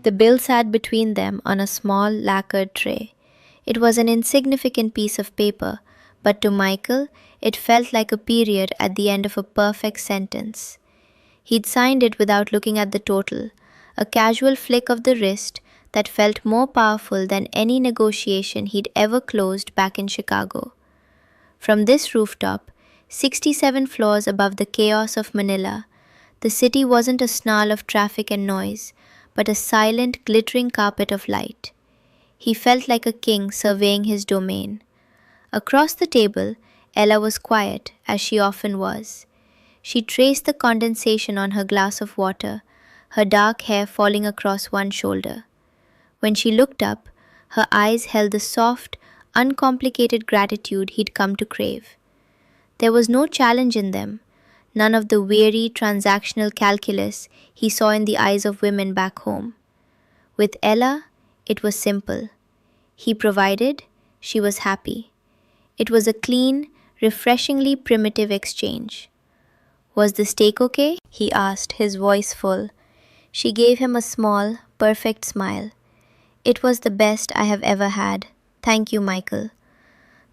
The bill sat between them on a small lacquered tray. It was an insignificant piece of paper, but to Michael, it felt like a period at the end of a perfect sentence. He'd signed it without looking at the total, a casual flick of the wrist that felt more powerful than any negotiation he'd ever closed back in Chicago. From this rooftop, 67 floors above the chaos of Manila, the city wasn't a snarl of traffic and noise, but a silent, glittering carpet of light. He felt like a king surveying his domain. Across the table, Ella was quiet, as she often was. She traced the condensation on her glass of water, her dark hair falling across one shoulder. When she looked up, her eyes held the soft, uncomplicated gratitude he'd come to crave. There was no challenge in them, none of the weary transactional calculus he saw in the eyes of women back home. With Ella, it was simple. He provided, she was happy. It was a clean, refreshingly primitive exchange. "Was the steak okay?" he asked, his voice full. She gave him a small, perfect smile. "It was the best I have ever had. Thank you, Michael."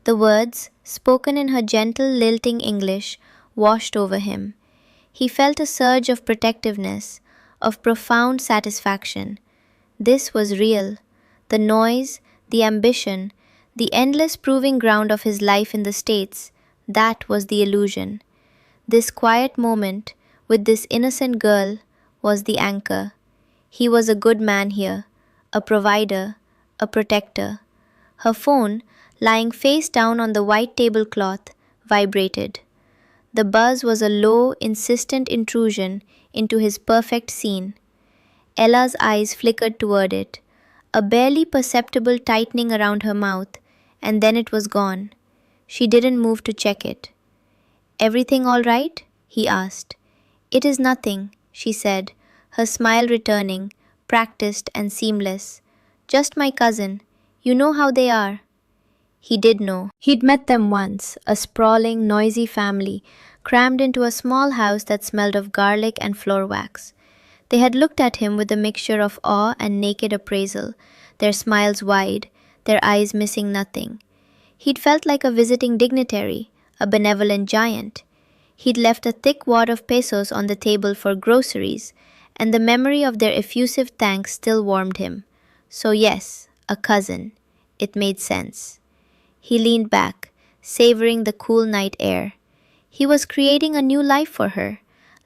The words, spoken in her gentle, lilting English, washed over him. He felt a surge of protectiveness, of profound satisfaction. This was real. The noise, the ambition, the endless proving ground of his life in the States, that was the illusion. This quiet moment, with this innocent girl, was the anchor. He was a good man here, a provider, a protector. Her phone, lying face down on the white tablecloth, vibrated. The buzz was a low, insistent intrusion into his perfect scene. Ella's eyes flickered toward it, a barely perceptible tightening around her mouth, and then it was gone. She didn't move to check it. "Everything all right?" he asked. "It is nothing," she said, her smile returning, practiced and seamless. "Just my cousin. You know how they are." He did know. He'd met them once, a sprawling, noisy family, crammed into a small house that smelled of garlic and floor wax. They had looked at him with a mixture of awe and naked appraisal, their smiles wide, their eyes missing nothing. He'd felt like a visiting dignitary, a benevolent giant. He'd left a thick wad of pesos on the table for groceries, and the memory of their effusive thanks still warmed him. So yes, a cousin. It made sense. He leaned back, savoring the cool night air. He was creating a new life for her,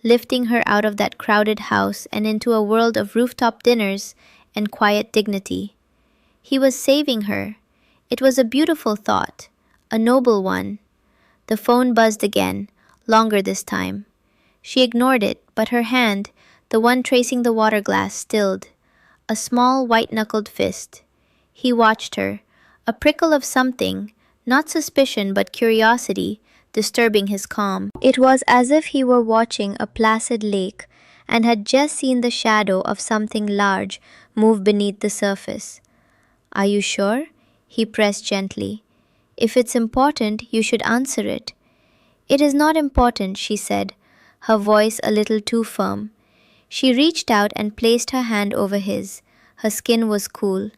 lifting her out of that crowded house and into a world of rooftop dinners and quiet dignity. He was saving her. It was a beautiful thought, a noble one. The phone buzzed again, longer this time. She ignored it, but her hand, the one tracing the water glass, stilled. A small white-knuckled fist. He watched her, a prickle of something, not suspicion but curiosity, disturbing his calm. It was as if he were watching a placid lake and had just seen the shadow of something large move beneath the surface. "Are you sure?" he pressed gently. "If it's important, you should answer it." "It is not important," she said, her voice a little too firm. She reached out and placed her hand over his. Her skin was cool.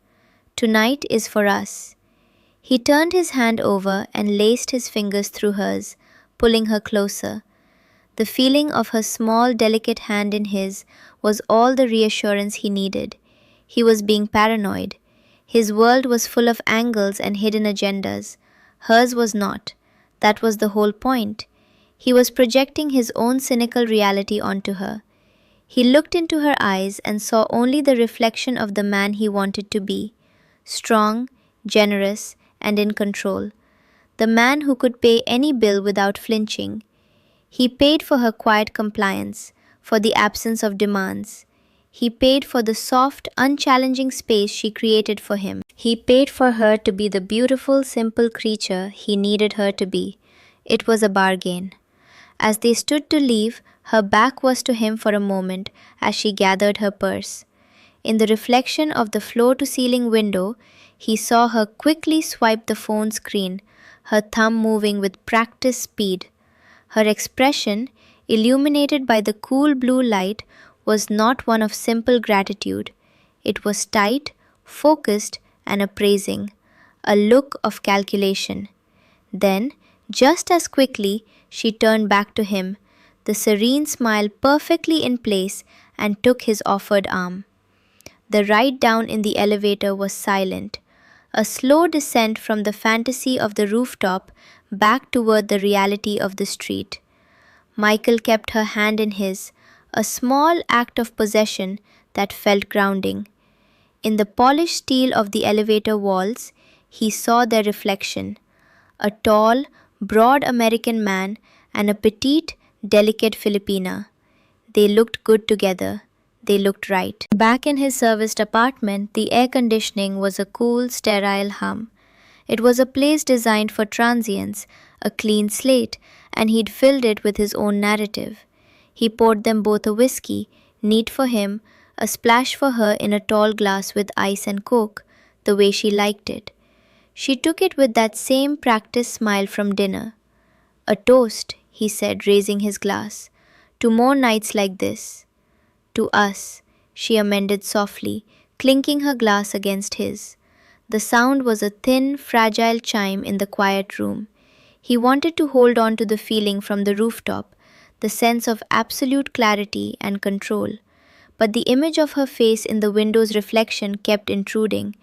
"Tonight is for us." He turned his hand over and laced his fingers through hers, pulling her closer. The feeling of her small, delicate hand in his was all the reassurance he needed. He was being paranoid. His world was full of angles and hidden agendas. Hers was not. That was the whole point. He was projecting his own cynical reality onto her. He looked into her eyes and saw only the reflection of the man he wanted to be. Strong, generous, and in control. The man who could pay any bill without flinching. He paid for her quiet compliance, for the absence of demands. He paid for the soft, unchallenging space she created for him. He paid for her to be the beautiful, simple creature he needed her to be. It was a bargain. As they stood to leave, her back was to him for a moment as she gathered her purse. In the reflection of the floor-to-ceiling window, he saw her quickly swipe the phone screen, her thumb moving with practiced speed. Her expression, illuminated by the cool blue light, was not one of simple gratitude. It was tight, focused, and appraising, a look of calculation. Then, just as quickly, she turned back to him, the serene smile perfectly in place, and took his offered arm. The ride down in the elevator was silent, a slow descent from the fantasy of the rooftop back toward the reality of the street. Michael kept her hand in his, a small act of possession that felt grounding. In the polished steel of the elevator walls, he saw their reflection, a tall, broad American man and a petite, delicate Filipina. They looked good together. They looked right. Back in his serviced apartment, the air conditioning was a cool, sterile hum. It was a place designed for transients, a clean slate, and he'd filled it with his own narrative. He poured them both a whiskey, neat for him, a splash for her in a tall glass with ice and coke, the way she liked it. She took it with that same practiced smile from dinner. A toast, he said, raising his glass, to more nights like this. To us, she amended softly, clinking her glass against his. The sound was a thin, fragile chime in the quiet room. He wanted to hold on to the feeling from the rooftop, the sense of absolute clarity and control. But the image of her face in the window's reflection kept intruding,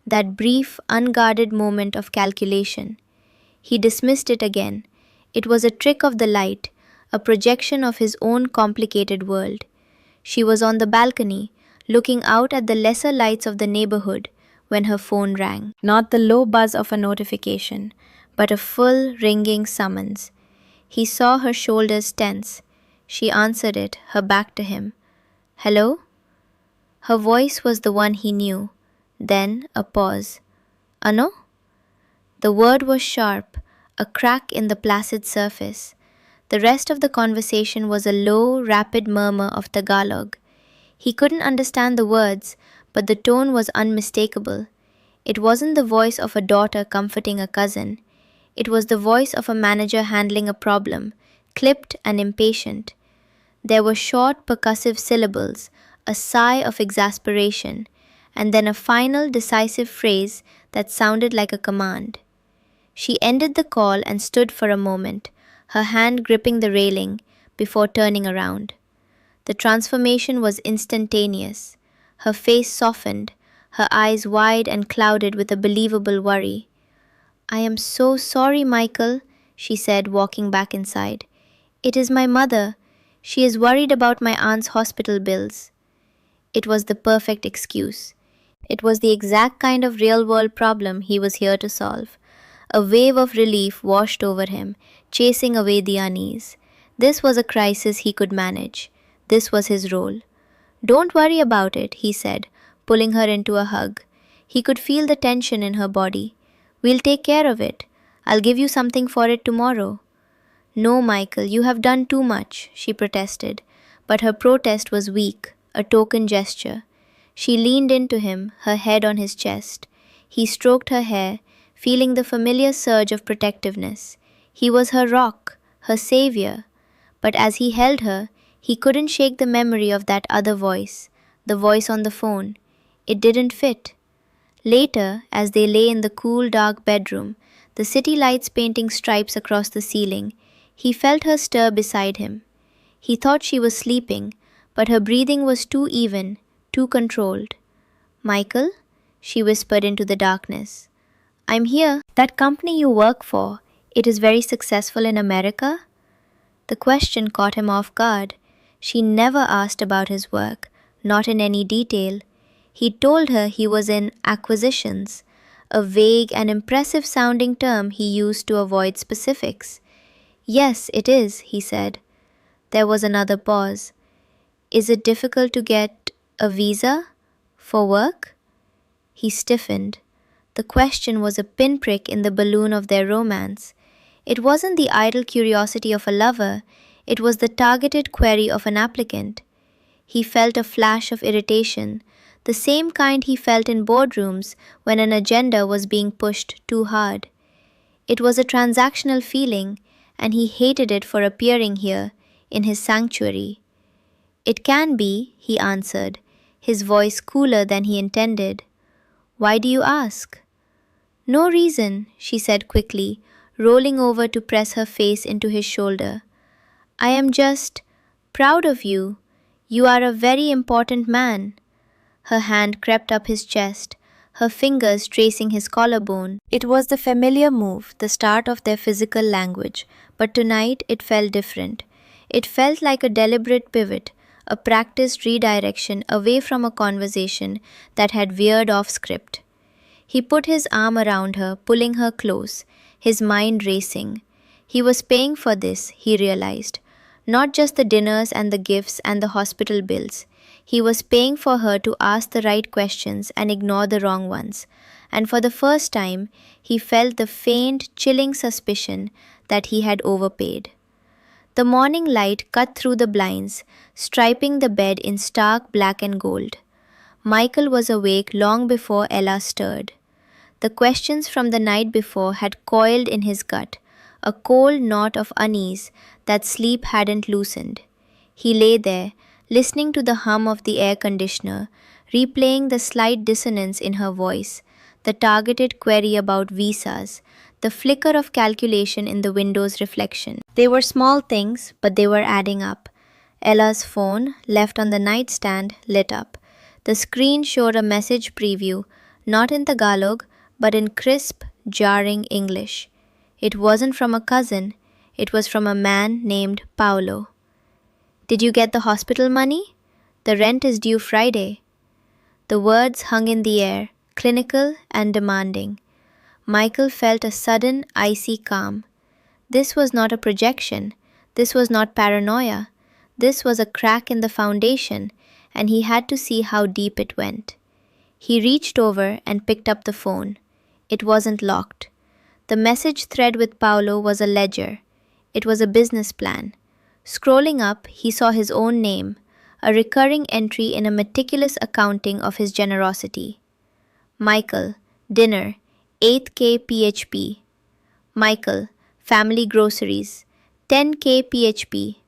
that brief, unguarded moment of calculation. He dismissed it again. It was a trick of the light, a projection of his own complicated world. She was on the balcony, looking out at the lesser lights of the neighborhood, when her phone rang. Not the low buzz of a notification, but a full, ringing summons. He saw her shoulders tense. She answered it, her back to him. Hello? Her voice was the one he knew. Then a pause. Ano? The word was sharp, a crack in the placid surface. The rest of the conversation was a low, rapid murmur of Tagalog. He couldn't understand the words, but the tone was unmistakable. It wasn't the voice of a daughter comforting a cousin. It was the voice of a manager handling a problem, clipped and impatient. There were short, percussive syllables, a sigh of exasperation, and then a final, decisive phrase that sounded like a command. She ended the call and stood for a moment, her hand gripping the railing, before turning around. The transformation was instantaneous. Her face softened, her eyes wide and clouded with a believable worry. I am so sorry, Michael, she said, walking back inside. It is my mother. She is worried about my aunt's hospital bills. It was the perfect excuse. It was the exact kind of real-world problem he was here to solve. A wave of relief washed over him, chasing away the unease. This was a crisis he could manage. This was his role. Don't worry about it, he said, pulling her into a hug. He could feel the tension in her body. We'll take care of it. I'll give you something for it tomorrow. No, Michael, you have done too much, she protested. But her protest was weak, a token gesture. She leaned into him, her head on his chest. He stroked her hair, feeling the familiar surge of protectiveness. He was her rock, her savior. But as he held her, he couldn't shake the memory of that other voice, the voice on the phone. It didn't fit. Later, as they lay in the cool, dark bedroom, the city lights painting stripes across the ceiling, he felt her stir beside him. He thought she was sleeping, but her breathing was too even, too controlled. Michael, she whispered into the darkness. I'm here. That company you work for, it is very successful in America? The question caught him off guard. She never asked about his work, not in any detail. He told her he was in acquisitions, a vague and impressive sounding term he used to avoid specifics. Yes, it is, he said. There was another pause. Is it difficult to get a visa for work? He stiffened. The question was a pinprick in the balloon of their romance. It wasn't the idle curiosity of a lover, it was the targeted query of an applicant. He felt a flash of irritation, the same kind he felt in boardrooms when an agenda was being pushed too hard. It was a transactional feeling, and he hated it for appearing here, in his sanctuary. It can be, he answered, his voice cooler than he intended. "Why do you ask?" "No reason," she said quickly, rolling over to press her face into his shoulder. "I am just proud of you. You are a very important man." Her hand crept up his chest, her fingers tracing his collarbone. It was the familiar move, the start of their physical language, but tonight it felt different. It felt like a deliberate pivot, a practiced redirection away from a conversation that had veered off script. He put his arm around her, pulling her close, his mind racing. He was paying for this, he realized. Not just the dinners and the gifts and the hospital bills. He was paying for her to ask the right questions and ignore the wrong ones. And for the first time, he felt the faint, chilling suspicion that he had overpaid. The morning light cut through the blinds, striping the bed in stark black and gold. Michael was awake long before Ella stirred. The questions from the night before had coiled in his gut, a cold knot of unease that sleep hadn't loosened. He lay there, listening to the hum of the air conditioner, replaying the slight dissonance in her voice, the targeted query about visas, the flicker of calculation in the window's reflection. They were small things, but they were adding up. Ella's phone, left on the nightstand, lit up. The screen showed a message preview, not in Tagalog, but in crisp, jarring English. It wasn't from a cousin, it was from a man named Paolo. "Did you get the hospital money? The rent is due Friday." The words hung in the air, clinical and demanding. Michael felt a sudden, icy calm. This was not a projection. This was not paranoia. This was a crack in the foundation, and he had to see how deep it went. He reached over and picked up the phone. It wasn't locked. The message thread with Paolo was a ledger. It was a business plan. Scrolling up, he saw his own name, a recurring entry in a meticulous accounting of his generosity. Michael, dinner, 8K PHP. Michael, family groceries, 10K PHP.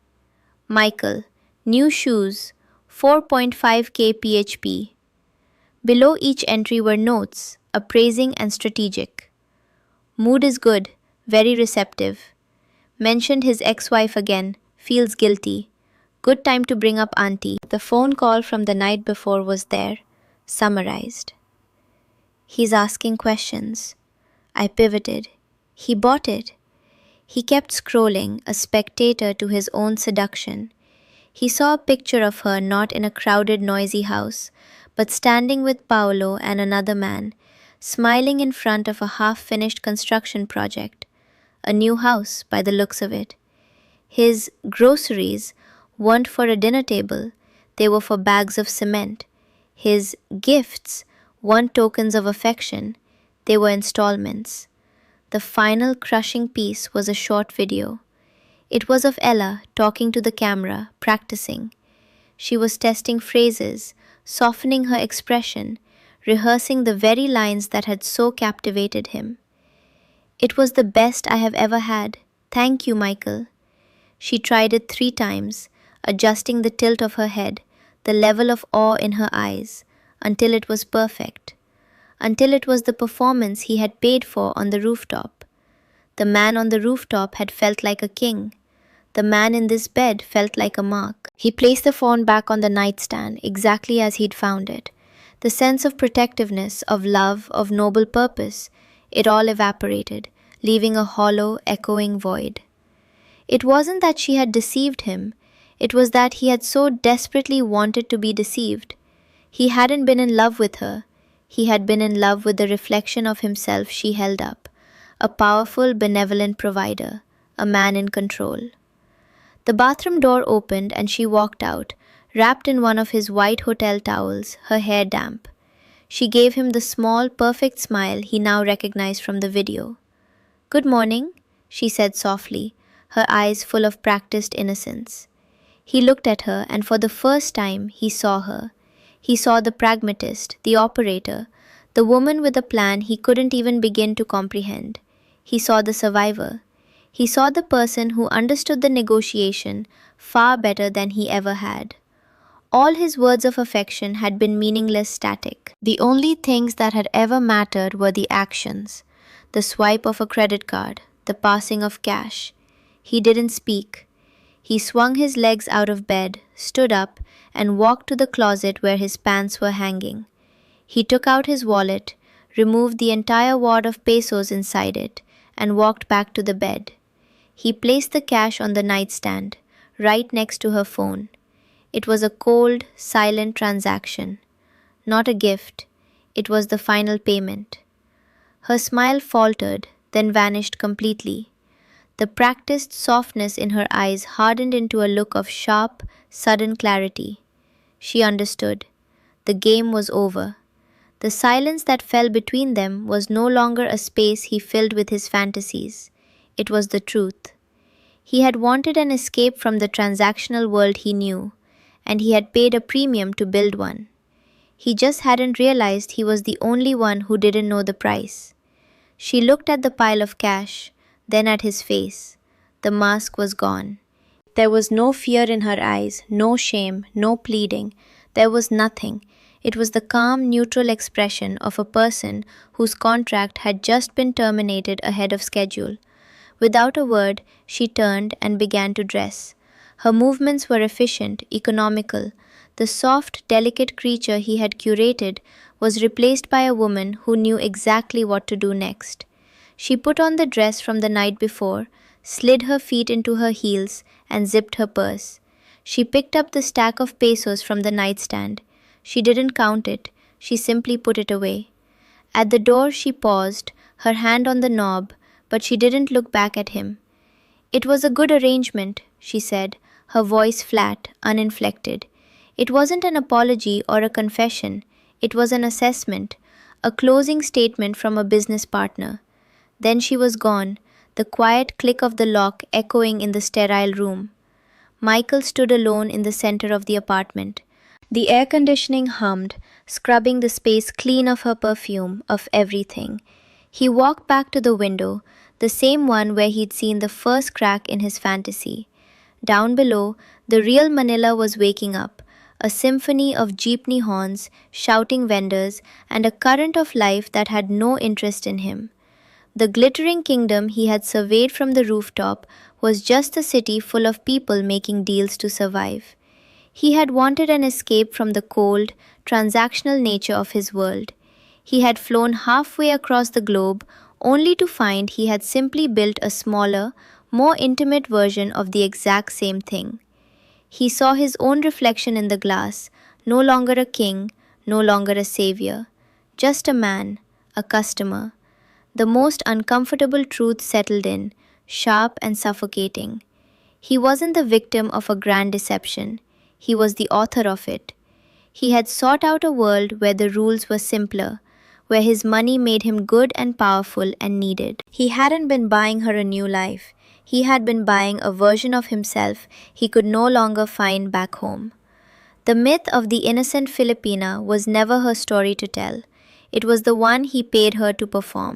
Michael, new shoes, 4.5K PHP. Below each entry were notes, appraising and strategic. Mood is good, very receptive. Mentioned his ex-wife again, feels guilty. Good time to bring up auntie. The phone call from the night before was there, summarized. He's asking questions. I pivoted. He bought it. He kept scrolling, a spectator to his own seduction. He saw a picture of her not in a crowded, noisy house, but standing with Paolo and another man, smiling in front of a half-finished construction project. A new house, by the looks of it. His groceries weren't for a dinner table, they were for bags of cement. His gifts weren't tokens of affection, they were installments. The final crushing piece was a short video. It was of Ella talking to the camera, practicing. She was testing phrases, softening her expression, rehearsing the very lines that had so captivated him. "It was the best I have ever had. Thank you, Michael." She tried it 3 times, adjusting the tilt of her head, the level of awe in her eyes, until it was perfect. Until it was the performance he had paid for on the rooftop. The man on the rooftop had felt like a king. The man in this bed felt like a mark. He placed the phone back on the nightstand, exactly as he'd found it. The sense of protectiveness, of love, of noble purpose, it all evaporated, leaving a hollow, echoing void. It wasn't that she had deceived him, it was that he had so desperately wanted to be deceived. He hadn't been in love with her, he had been in love with the reflection of himself she held up, a powerful, benevolent provider, a man in control. The bathroom door opened and she walked out, wrapped in one of his white hotel towels, her hair damp. She gave him the small, perfect smile he now recognized from the video. "Good morning," she said softly, her eyes full of practiced innocence. He looked at her, and for the first time he saw her. He saw the pragmatist, the operator, the woman with a plan he couldn't even begin to comprehend. He saw the survivor. He saw the person who understood the negotiation far better than he ever had. All his words of affection had been meaningless static. The only things that had ever mattered were the actions, the swipe of a credit card, the passing of cash. He didn't speak. He swung his legs out of bed, stood up, and walked to the closet where his pants were hanging. He took out his wallet, removed the entire wad of pesos inside it, and walked back to the bed. He placed the cash on the nightstand, right next to her phone. It was a cold, silent transaction. Not a gift. It was the final payment. Her smile faltered, then vanished completely. The practiced softness in her eyes hardened into a look of sharp, sudden clarity. She understood. The game was over. The silence that fell between them was no longer a space he filled with his fantasies. It was the truth. He had wanted an escape from the transactional world he knew, and he had paid a premium to build one. He just hadn't realized he was the only one who didn't know the price. She looked at the pile of cash, then at his face. The mask was gone. There was no fear in her eyes, no shame, no pleading. There was nothing. It was the calm, neutral expression of a person whose contract had just been terminated ahead of schedule. Without a word, she turned and began to dress. Her movements were efficient, economical. The soft, delicate creature he had curated was replaced by a woman who knew exactly what to do next. She put on the dress from the night before, slid her feet into her heels, and zipped her purse. She picked up the stack of pesos from the nightstand. She didn't count it, she simply put it away. At the door she paused, her hand on the knob, but she didn't look back at him. "It was a good arrangement," she said, her voice flat, uninflected. It wasn't an apology or a confession, it was an assessment, a closing statement from a business partner. Then she was gone, the quiet click of the lock echoing in the sterile room. Michael stood alone in the center of the apartment. The air conditioning hummed, scrubbing the space clean of her perfume, of everything. He walked back to the window, the same one where he'd seen the first crack in his fantasy. Down below, the real Manila was waking up, a symphony of jeepney horns, shouting vendors, and a current of life that had no interest in him. The glittering kingdom he had surveyed from the rooftop was just a city full of people making deals to survive. He had wanted an escape from the cold, transactional nature of his world. He had flown halfway across the globe only to find he had simply built a smaller, more intimate version of the exact same thing. He saw his own reflection in the glass, no longer a king, no longer a savior, just a man, a customer. The most uncomfortable truth settled in, sharp and suffocating. He wasn't the victim of a grand deception. He was the author of it. He had sought out a world where the rules were simpler, where his money made him good and powerful and needed. He hadn't been buying her a new life. He had been buying a version of himself he could no longer find back home. The myth of the innocent Filipina was never her story to tell. It was the one he paid her to perform.